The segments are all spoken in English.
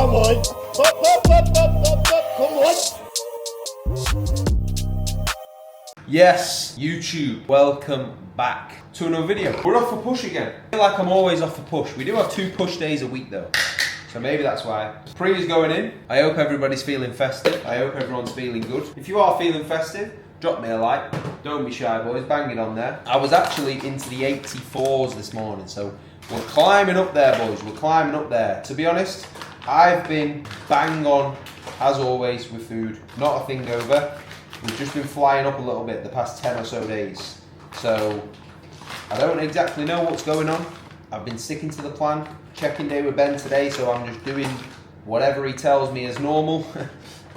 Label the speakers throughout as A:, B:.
A: Come on. Come on.
B: Yes, YouTube, welcome back to another video. We're off for push again. I feel like I'm always off for push. We do have 2 push days a week though, so maybe that's why. Pre is going in. I hope everybody's feeling festive. I hope everyone's feeling good. If you are feeling festive, drop me a like. Don't be shy, boys. Bang it on there. I was actually into the 84s this morning, so we're climbing up there, boys. We're climbing up there. To be honest, I've been bang on, as always, with food. Not a thing over. We've just been flying up a little bit the past 10 or so days. So, I don't exactly know what's going on. I've been sticking to the plan. Checking day with Ben today, so I'm just doing whatever he tells me is normal.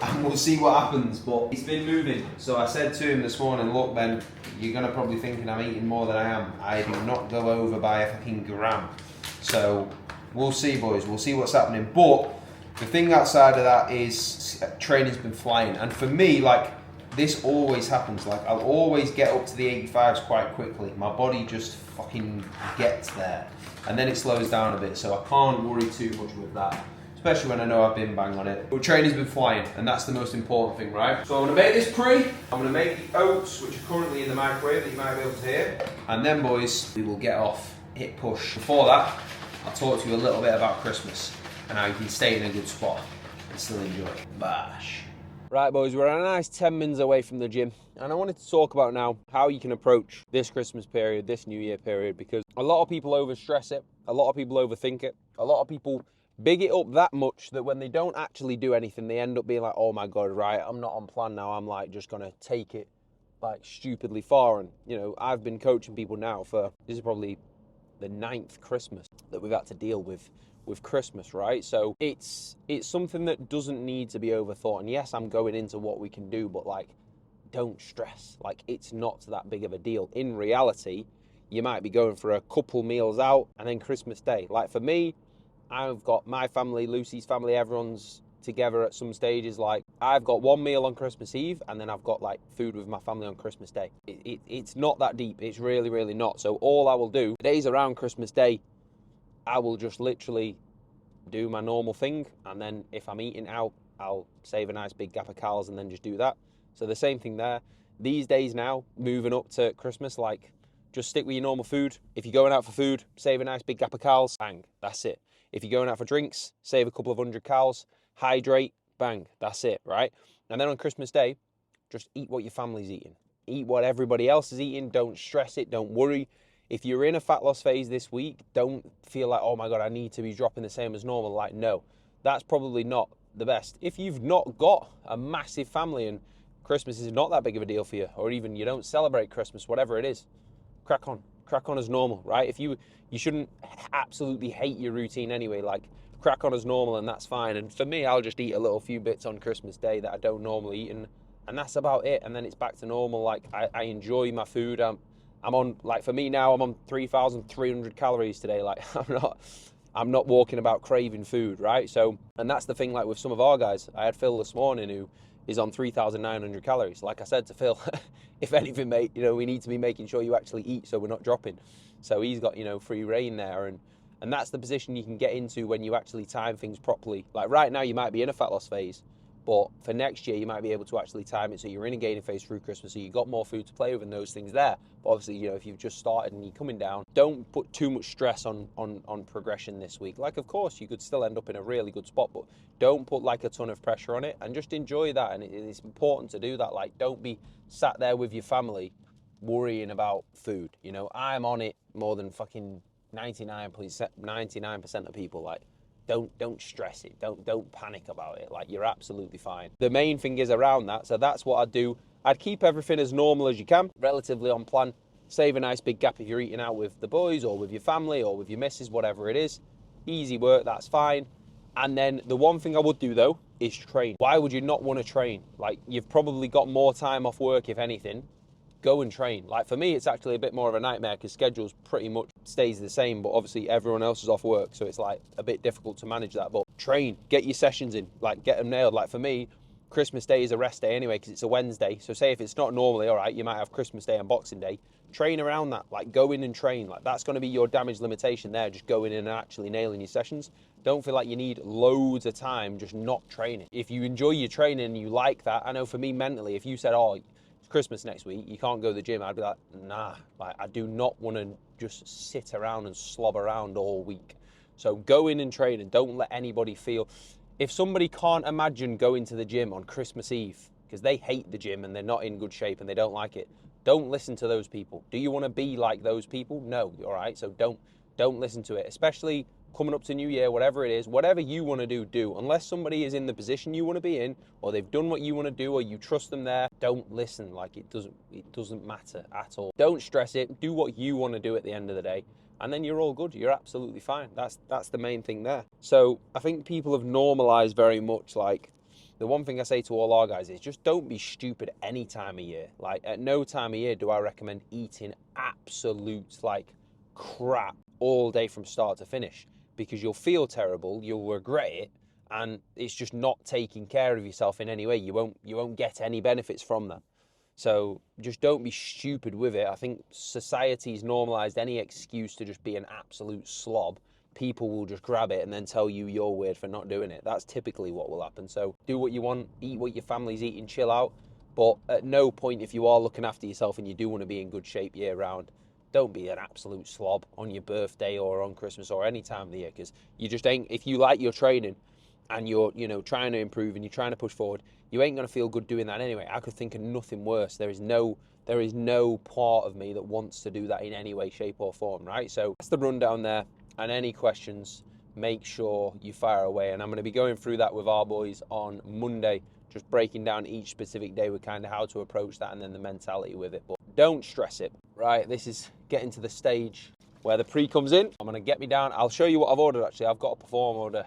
B: And we'll see what happens, but he's been moving. So I said to him this morning, look Ben, you're gonna probably thinking I'm eating more than I am. I do not go over by a fucking gram. So we'll see, boys, we'll see what's happening. But the thing outside of that is training's been flying. And for me, like, this always happens. Like, I'll always get up to the 85s quite quickly. My body just fucking gets there. And then it slows down a bit, so I can't worry too much with that. Especially when I know I've been bang on it. But training's been flying, and that's the most important thing, right? So I'm gonna make this pre. I'm gonna make the oats, which are currently in the microwave that you might be able to hear. And then, boys, we will get off, hit push. Before that, I'll talk to you a little bit about Christmas and how you can stay in a good spot and still enjoy it. Bash. Right, boys, we're a nice 10 minutes away from the gym, and I wanted to talk about now how you can approach this Christmas period, this New Year period, because a lot of people overstress it, a lot of people overthink it, a lot of people big it up that much that when they don't actually do anything, they end up being like, oh my God, right, I'm not on plan now, I'm like just gonna take it like stupidly far. And you know, I've been coaching people now for, this is probably the 9th Christmas that we've had to deal with Christmas, right? So it's something that doesn't need to be overthought. And yes, I'm going into what we can do, but like, don't stress. Like, it's not that big of a deal. In reality, you might be going for a couple meals out and then Christmas Day. Like for me, I've got my family, Lucy's family, everyone's together at some stages. Like, I've got 1 meal on Christmas Eve and then I've got like food with my family on Christmas Day. It's not that deep. It's really, really not. So all I will do, the days around Christmas Day, I will just literally do my normal thing. And then if I'm eating out, I'll save a nice big gap of calories and then just do that. So the same thing there. These days now, moving up to Christmas, like, just stick with your normal food. If you're going out for food, save a nice big gap of calories, bang, that's it. If you're going out for drinks, save a couple of 100 calories, hydrate, bang, that's it, right? And then on Christmas Day, just eat what your family's eating. Eat what everybody else is eating. Don't stress it. Don't worry. If you're in a fat loss phase this week, don't feel like, oh my God, I need to be dropping the same as normal. Like, no, that's probably not the best. If you've not got a massive family and Christmas is not that big of a deal for you, or even you don't celebrate Christmas, whatever it is, crack on as normal, right? If you shouldn't absolutely hate your routine anyway, like, crack on as normal and that's fine. And for me, I'll just eat a little few bits on Christmas Day that I don't normally eat, and that's about it. And then it's back to normal. Like, I enjoy my food. I'm on, like, for me now, I'm on 3,300 calories today. Like, I'm not walking about craving food, right? So, and that's the thing, like, with some of our guys. I had Phil this morning who is on 3,900 calories. Like I said to Phil, if anything, mate, you know, we need to be making sure you actually eat so we're not dropping. So he's got, you know, free reign there. And that's the position you can get into when you actually time things properly. Like right now, you might be in a fat loss phase, but for next year, you might be able to actually time it so you're in a gaining phase through Christmas, so you've got more food to play with and those things there. But obviously, you know, if you've just started and you're coming down, don't put too much stress on progression this week. Like, of course, you could still end up in a really good spot, but don't put like a ton of pressure on it and just enjoy that. And it's important to do that. Like, don't be sat there with your family worrying about food. You know, I'm on it more than fucking 99% of people. Like, don't stress it. Don't panic about it. Like, you're absolutely fine. The main thing is around that. So that's what I'd do. I'd keep everything as normal as you can, relatively on plan. Save a nice big gap if you're eating out with the boys or with your family or with your missus, whatever it is. Easy work, that's fine. And then the one thing I would do though is train. Why would you not want to train? Like, you've probably got more time off work, if anything. Go and train. Like, for me, it's actually a bit more of a nightmare because schedules pretty much stays the same, but obviously everyone else is off work, so it's like a bit difficult to manage that. But train, get your sessions in, like, get them nailed. Like, for me,
A: Christmas Day is a rest day anyway because it's a Wednesday. So say if it's not normally, all right, you might have Christmas Day and Boxing Day. Train around that, like go in and train. Like that's going to be your damage limitation there, just going in and actually nailing your sessions. Don't feel like you need loads of time just not training. If you enjoy your training and you like that, I know for me mentally, if you said, oh, it's Christmas next week, you can't go to the gym, I'd be like, nah, like I do not want to just sit around and slob around all week. So go in and train and don't let anybody feel, if somebody can't imagine going to the gym on Christmas Eve because they hate the gym and they're not in good shape and they don't like it, don't listen to those people. Do you want to be like those people? No, all right? So don't listen to it, especially coming up to New Year, whatever it is, whatever you want to do. Unless somebody is in the position you want to be in, or they've done what you want to do, or you trust them there, don't listen. Like it doesn't matter at all. Don't stress it. Do what you want to do at the end of the day. And then you're all good. You're absolutely fine. That's the main thing there. So I think people have normalized very much, like, the one thing I say to all our guys is just don't be stupid any time of year. Like at no time of year do I recommend eating absolute like crap all day from start to finish, because you'll feel terrible, you'll regret it, and it's just not taking care of yourself in any way. You won't get any benefits from that. So just don't be stupid with it. I think society's normalized any excuse to just be an absolute slob. People will just grab it and then tell you you're weird for not doing it. That's typically what will happen. So do what you want, eat what your family's eating, chill out. But at no point, if you are looking after yourself and you do want to be in good shape year round, don't be an absolute slob on your birthday or on Christmas or any time of the year, because you just ain't, if you like your training and you're, trying to improve and you're trying to push forward, you ain't going to feel good doing that anyway. I could think of nothing worse. There is no part of me that wants to do that in any way, shape or form, right? So that's the rundown there. And any questions, make sure you fire away. And I'm going to be going through that with our boys on Monday, just breaking down each specific day with kind of how to approach that and then the mentality with it. But don't stress it, right? This is getting to the stage where the pre comes in. I'm going to get me down. I'll show you what I've ordered, actually. I've got a perform order.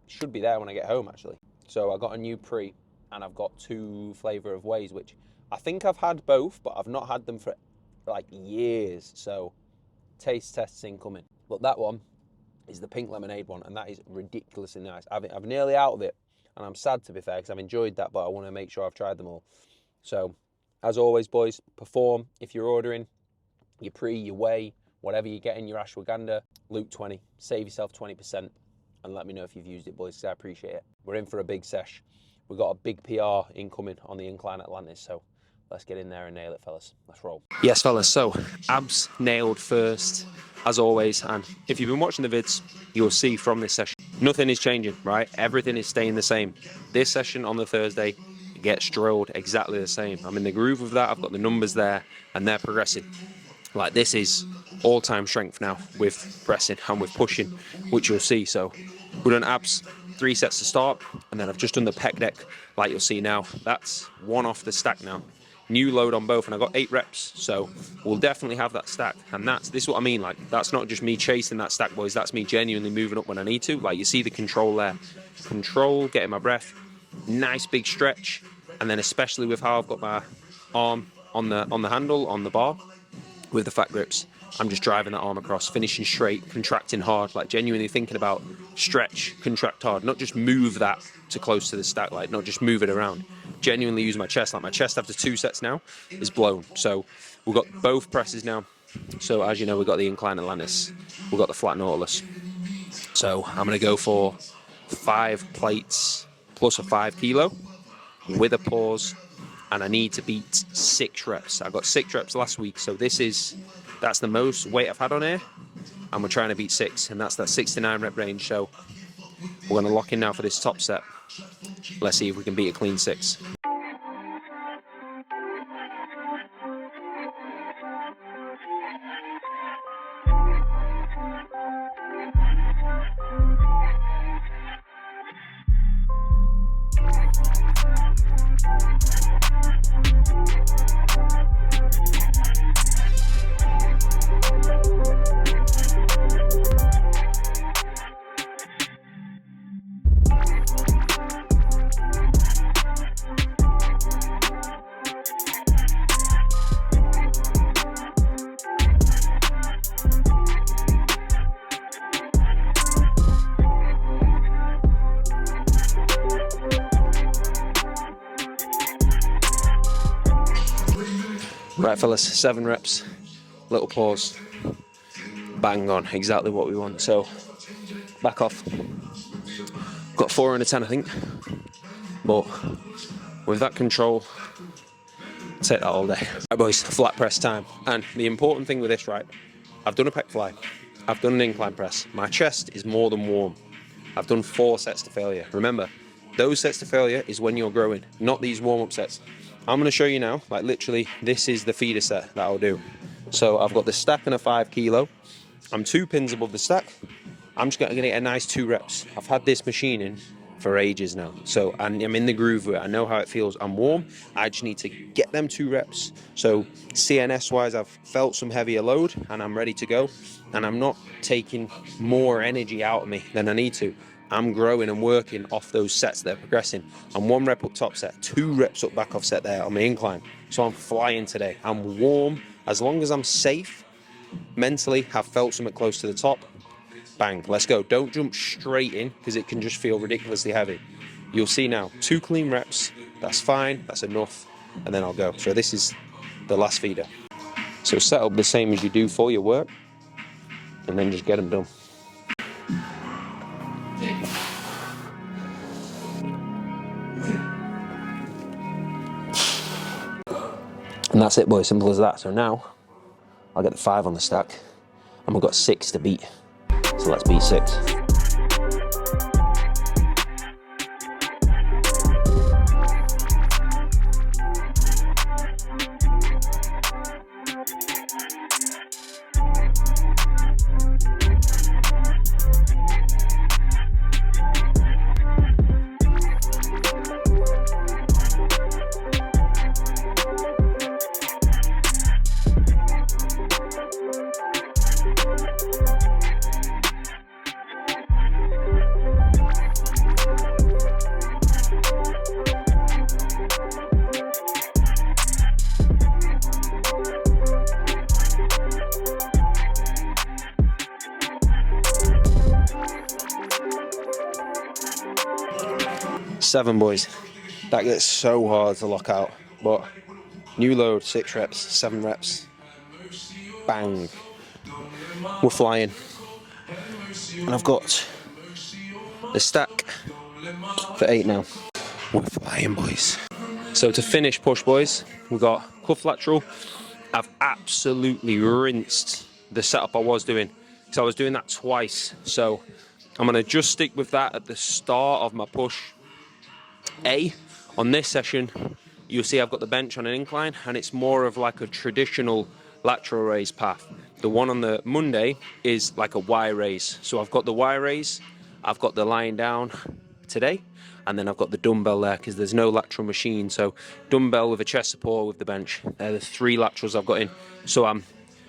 A: Should be there when I get home, actually. So I got a new pre and I've got 2 flavor of wheys, which I think I've had both, but I've not had them for like years. So taste tests incoming. But that one is the pink lemonade one, and that is ridiculously nice. I've nearly out of it, and I'm sad to be fair because I've enjoyed that, but I want to make sure I've tried them all. So, as always, boys, perform. If you're ordering your pre, your whey, whatever you get in your ashwagandha, Luke20, save yourself 20%, and let me know if you've used it, boys, because I appreciate it. We're in for a big sesh. We've got a big PR incoming on the Incline Atlantis, so let's get in there and nail it, fellas. Let's roll. Yes, fellas, so abs nailed first, as always, and if you've been watching the vids, you'll see from this session, nothing is changing, right? Everything is staying the same. This session on the Thursday gets drilled exactly the same. I'm in the groove of that, I've got the numbers there, and they're progressing. Like, this is all-time strength now with pressing and with pushing, which you'll see. So we've done abs, 3 sets to start, and then I've just done the pec deck, like you'll see now. That's 1 off the stack now. New load on both, and I got 8 reps, so we'll definitely have that stack. And this is what I mean, like, that's not just me chasing that stack, boys, that's me genuinely moving up when I need to. Like, you see the control there, control, getting my breath, nice big stretch, and then especially with how I've got my arm on the handle, on the bar, with the fat grips, I'm just driving that arm across, finishing straight, contracting hard, like genuinely thinking about stretch, contract hard, not just move that to close to the stack, like not just move it around. Genuinely use my chest, like my chest after 2 sets now is blown. So we've got both presses now. So as you know, we've got the Incline Atlantis, we've got the flat Nautilus. So I'm gonna go for 5 plates plus a 5 kilo with a pause, and I need to beat 6 reps. I got 6 reps last week, so that's the most weight I've had on here, and we're trying to beat 6, and that's that 6 to 9 rep range. So we're gonna lock in now for this top set. Let's see if we can beat a clean 6. Right fellas, 7 reps, little pause, bang on, exactly what we want. So, back off. Got 4 and a 10 I think, but with that control, take that all day. Right boys, flat press time. And the important thing with this, right, I've done a pec fly, I've done an incline press, my chest is more than warm. I've done 4 sets to failure. Remember, those sets to failure is when you're growing, not these warm-up sets. I'm going to show you now, like literally, this is the feeder set that I'll do. So I've got the stack and a 5 kilo. I'm 2 pins above the stack. I'm just going to get a nice 2 reps. I've had this machine in for ages now. So I'm in the groove with it. I know how it feels. I'm warm. I just need to get them 2 reps. So CNS-wise, I've felt some heavier load and I'm ready to go. And I'm not taking more energy out of me than I need to. I'm growing and working off those sets that are progressing. I'm 1 rep up top set, 2 reps up back off set there on my incline. So I'm flying today. I'm warm. As long as I'm safe, mentally, have felt something close to the top, bang, let's go. Don't jump straight in because it can just feel ridiculously heavy. You'll see now, 2 clean reps, that's fine, that's enough, and then I'll go. So this is the last feeder. So set up the same as you do for your work, and then just get them done. And that's it boys, simple as that. So now, I'll get the 5 on the stack, and we've got 6 to beat. So let's beat 6. Seven boys. That gets so hard to lock out, but new load, 6 reps, 7 reps, bang, we're flying. And I've got the stack for 8 now. We're flying boys. So to finish push boys, we've got cuff lateral. I've absolutely rinsed the setup I was doing, so I was doing that twice. So I'm gonna just stick with that at the start of my push A. On this session, you'll see I've got the bench on an incline and it's more of like a traditional lateral raise path. The one on the Monday is like a Y raise. So I've got the Y raise, I've got the lying down today, and then I've got the dumbbell there because there's no lateral machine. So dumbbell with a chest support with the bench. They're the 3 laterals I've got in. So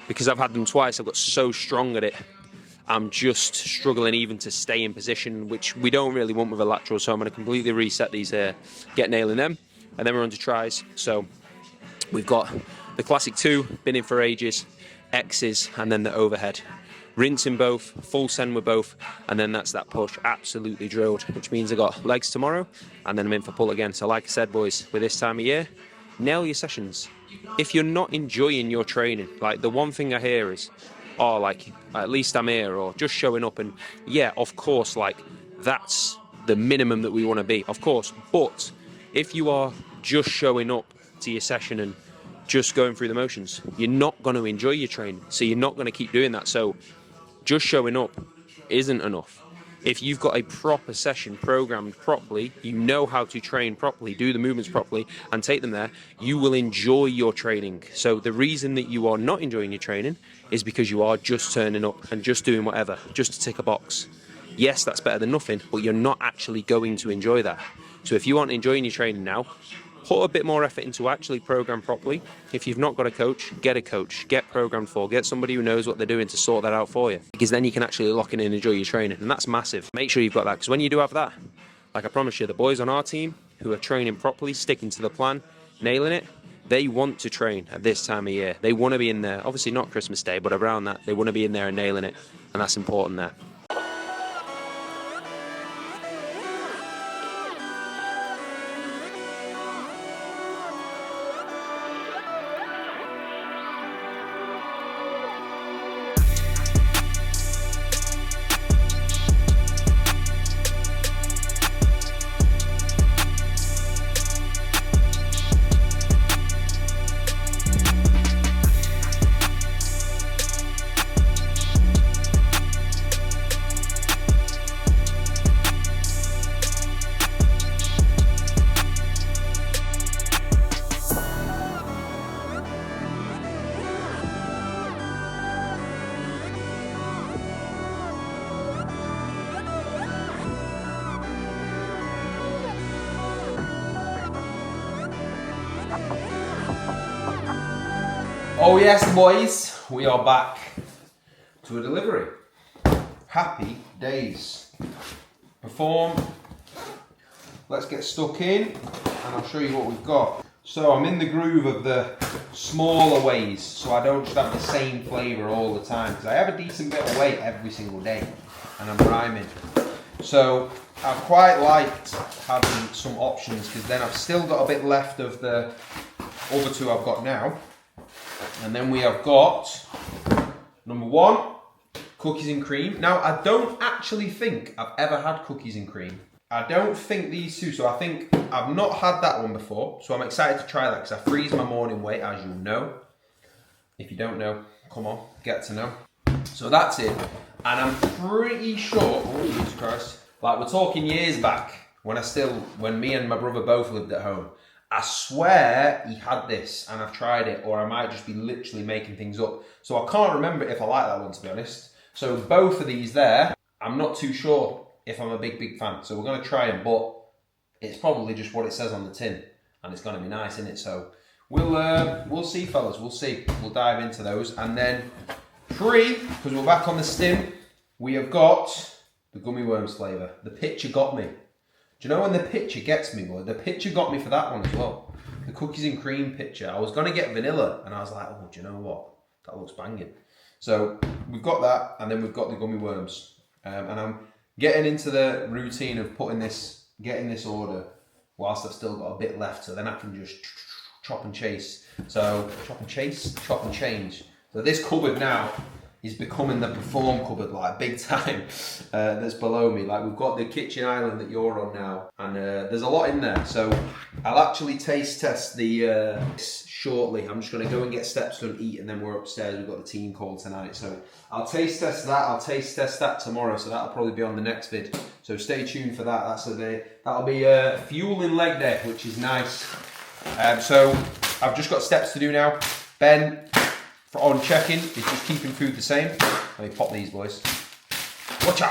A: because I've had them twice, I've got so strong at it, I'm just struggling even to stay in position, which we don't really want with a lateral. So I'm going to completely reset these here, get nailing them, and then we're on to tries. So we've got the classic 2, been in for ages, X's, and then the overhead. Rinsing both, full send with both, and then that's that push, absolutely drilled, which means I got legs tomorrow, and then I'm in for pull again. So like I said, boys, with this time of year, nail your sessions. If you're not enjoying your training, like the one thing I hear is, oh, like, at least I'm here, or just showing up, and yeah, of course, like, that's the minimum that we want to be, of course, but if you are just showing up to your session and just going through the motions, you're not going to enjoy your training, so you're not going to keep doing that. So just showing up isn't enough. If you've got a proper session programmed properly, you know how to train properly, do the movements properly, and take them there, you will enjoy your training. So the reason that you are not enjoying your training is because you are just turning up and just doing whatever, just to tick a box. Yes, that's better than nothing, but you're not actually going to enjoy that. So if you aren't enjoying your training now, put a bit more effort into actually program properly. If you've not got a coach, get programmed for, get somebody who knows what they're doing to sort that out for you, because then you can actually lock in and enjoy your training, and that's massive. Make sure you've got that, because when you do have that, like I promise you, the boys on our team who are training properly, sticking to the plan, nailing it, they want to train at this time of year. They want to be in there, obviously not Christmas Day, but around that, they want to be in there and nailing it, and that's important there.
B: Oh yes, boys, we are back to a delivery. Happy days. Perform. Let's get stuck in and I'll show you what we've got. So I'm in the groove of the smaller ways, so I don't just have the same flavour all the time, because I have a decent bit of weight every single day and I'm rhyming. So I've quite liked having some options, because then I've still got a bit left of the other two I've got now. And then we have got, number one, cookies and cream. Now, I don't actually think I've ever had cookies and cream. I don't think these two, so I think I've not had that one before. So I'm excited to try that, because I freeze my morning weight, as you'll know. If you don't know, come on, get to know. So that's it. And I'm pretty sure, oh Jesus Christ, like we're talking years back, when me and my brother both lived at home. I swear he had this and I've tried it, or I might just be literally making things up. So I can't remember if I like that one, to be honest. So both of these there, I'm not too sure if I'm a big fan. So we're going to try them, but it's probably just what it says on the tin. And it's going to be nice, isn't it? So we'll see, fellas. We'll see. We'll dive into those. And then because we're back on the stim, we have got the gummy worms flavour. The picture got me. Do you know when the picture gets me, boy? The picture got me for that one as well. The cookies and cream picture. I was going to get vanilla, and I was like, oh, do you know what? That looks banging. So we've got that, and then we've got the gummy worms. And I'm getting into the routine of getting this order whilst I've still got a bit left, so then I can just chop and chase. So chop and change. So this cupboard now is becoming the Perform cupboard, like big time, that's below me. Like we've got the kitchen island that you're on now, and there's a lot in there. So I'll actually taste test the shortly. I'm just going to go and get steps done, eat, and then we're upstairs. We've got the team call tonight. So I'll taste test that. I'll taste test that tomorrow. So that'll probably be on the next vid. So stay tuned for that. That'll be fueling leg day, which is nice. So I've just got steps to do now. Ben, on check-in, is just keeping food the same. Let me pop these, boys. Watcha.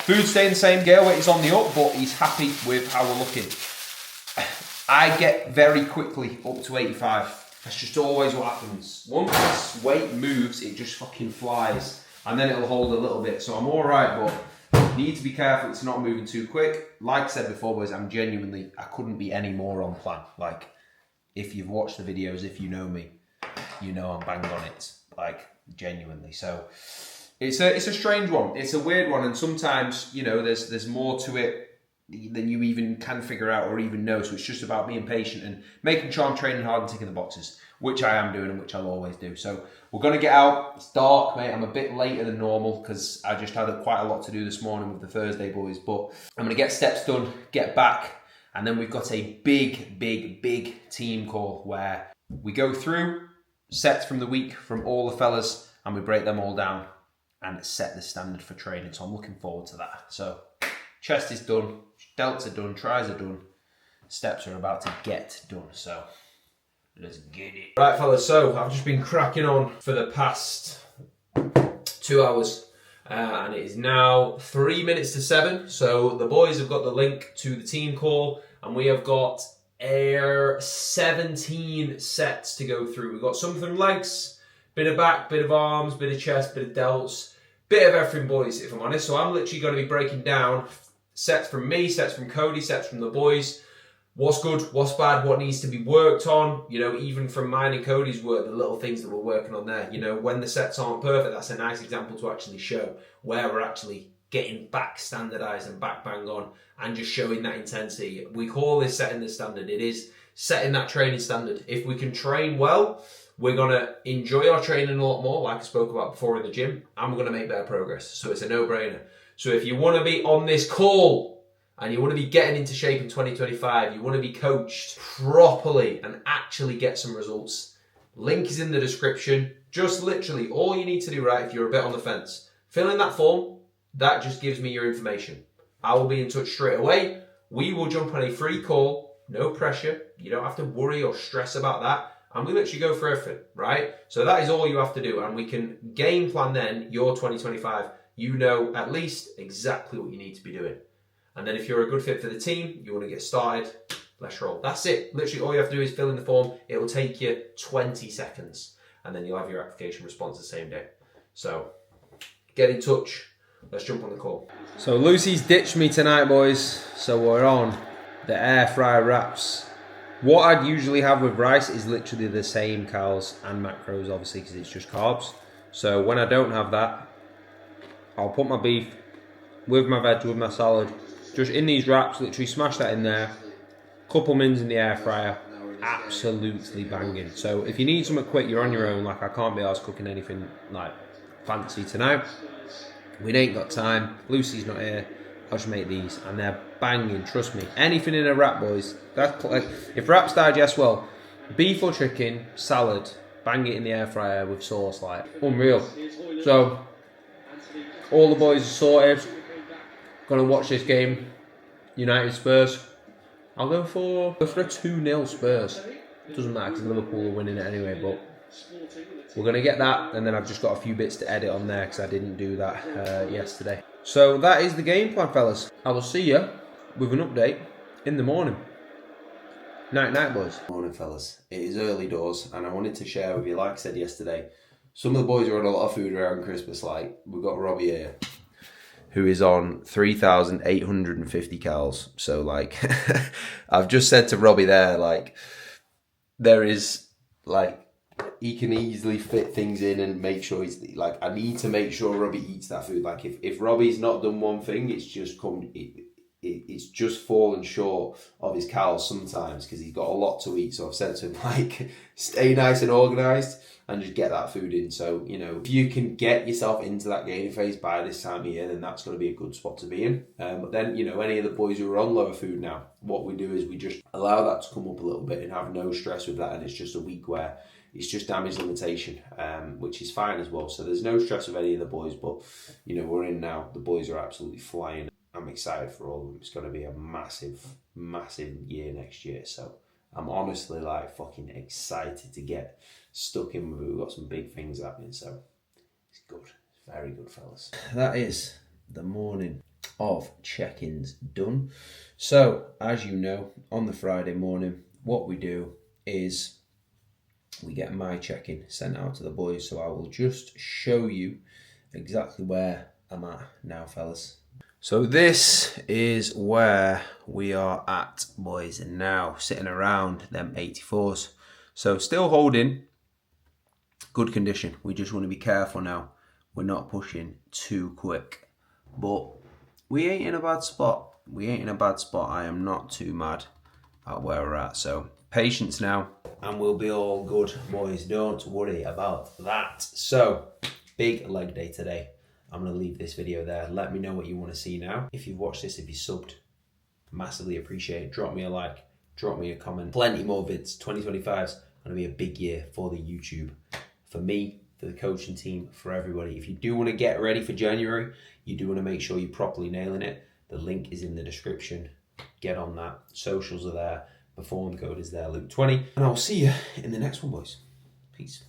B: Food staying the same. Gale weight is on the up, but he's happy with how we're looking. I get very quickly up to 85. That's just always what happens. Once this weight moves, it just fucking flies. And then it'll hold a little bit. So I'm alright, but need to be careful it's not moving too quick. Like I said before, boys, I couldn't be any more on plan. Like, if you've watched the videos, if you know me, you know I'm bang on it, like genuinely. So it's a strange one. It's a weird one, and sometimes, you know, there's more to it than you even can figure out or even know. So it's just about being patient and making sure I'm training hard and ticking the boxes, which I am doing and which I'll always do. So we're gonna get out. It's dark, mate. I'm a bit later than normal because I just had quite a lot to do this morning with the Thursday boys. But I'm gonna get steps done, get back, and then we've got a big team call where we go through sets from the week from all the fellas and we break them all down and set the standard for training. So I'm looking forward to that. So chest is done, delts are done, tries are done, steps are about to get done. So let's get it. Right, fellas, so I've just been cracking on for the past 2 hours and it is now 3 minutes to 7. So the boys have got the link to the team call and we have got 17 sets to go through. We've got some from legs, bit of back, bit of arms, bit of chest, bit of delts, bit of everything, boys, if I'm honest. So I'm literally going to be breaking down sets from me, sets from Cody, sets from the boys. What's good, what's bad, what needs to be worked on. You know, even from mine and Cody's work, the little things that we're working on there. You know, when the sets aren't perfect, that's a nice example to actually show where we're actually getting back standardised and back bang on and just showing that intensity. We call this setting the standard. It is setting that training standard. If we can train well, we're going to enjoy our training a lot more, like I spoke about before in the gym, and we're going to make better progress. So it's a no-brainer. So if you want to be on this call and you want to be getting into shape in 2025, you want to be coached properly and actually get some results, link is in the description. Just literally all you need to do, right, if you're a bit on the fence, fill in that form. That just gives me your information. I will be in touch straight away. We will jump on a free call, no pressure. You don't have to worry or stress about that. And we literally go for everything, right? So that is all you have to do. And we can game plan then your 2025. You know at least exactly what you need to be doing. And then if you're a good fit for the team, you want to get started, let's roll. That's it. Literally all you have to do is fill in the form. It will take you 20 seconds and then you'll have your application response the same day. So get in touch. Let's jump on the call. So Lucy's ditched me tonight, boys. So we're on the air fryer wraps. What I'd usually have with rice is literally the same calories and macros, obviously, because it's just carbs. So when I don't have that, I'll put my beef with my veg, with my salad, just in these wraps, literally smash that in there. Couple mins in the air fryer. Absolutely banging. So if you need something quick, you're on your own. Like, I can't be arsed cooking anything like fancy tonight. We ain't got time. Lucy's not here. I'll just make these, and they're banging. Trust me. Anything in a wrap, boys. That's like, if wraps digest well, beef or chicken, salad, bang it in the air fryer with sauce, like unreal. So all the boys are sorted. Gonna watch this game, United Spurs. I'll go for a 2-0 Spurs. Doesn't matter because Liverpool are winning it anyway, but we're going to get that, and then I've just got a few bits to edit on there because I didn't do that yesterday. So that is the game plan, fellas. I will see you with an update in the morning. Night, boys. Morning, fellas. It is early doors, and I wanted to share with you, like I said yesterday, some of the boys are on a lot of food around Christmas. Like, we've got Robbie here, who is on 3,850 calories. So, like, I've just said to Robbie there, like, there is, like, he can easily fit things in and make sure he's, like, I need to make sure Robbie eats that food. Like, if Robbie's not done one thing, it's just it's just fallen short of his calories sometimes because he's got a lot to eat. So I've said to him, like, stay nice and organised and just get that food in. So, you know, if you can get yourself into that gaining phase by this time of year, then that's going to be a good spot to be in. But then, you know, any of the boys who are on lower food now, what we do is we just allow that to come up a little bit and have no stress with that. And it's just a week where it's just damage limitation, which is fine as well. So there's no stress with any of the boys, but, you know, we're in now. The boys are absolutely flying. I'm excited for all of them. It's going to be a massive, massive year next year. So I'm honestly, like, fucking excited to get stuck in with it. We've got some big things happening, so it's good. It's very good, fellas. That is the morning of check-ins done. So, as you know, on the Friday morning, what we do is we get my check-in sent out to the boys. So I will just show you exactly where I'm at now, fellas. So this is where we are at, boys, and now sitting around them 84s. So still holding good condition. We just want to be careful now. We're not pushing too quick, but we ain't in a bad spot. I am not too mad at where we're at. So patience now, and we'll be all good, boys. Don't worry about that. So big leg day today. I'm going to leave this video there. Let me know what you want to see now. If you've watched this, if you subbed, massively appreciate it. Drop me a like, drop me a comment. Plenty more vids. 2025 is going to be a big year for the YouTube. For me, for the coaching team, for everybody. If you do want to get ready for January, you do want to make sure you're properly nailing it. The link is in the description. Get on that. Socials are there. Perform code is there, Luke20. And I'll see you in the next one, boys. Peace.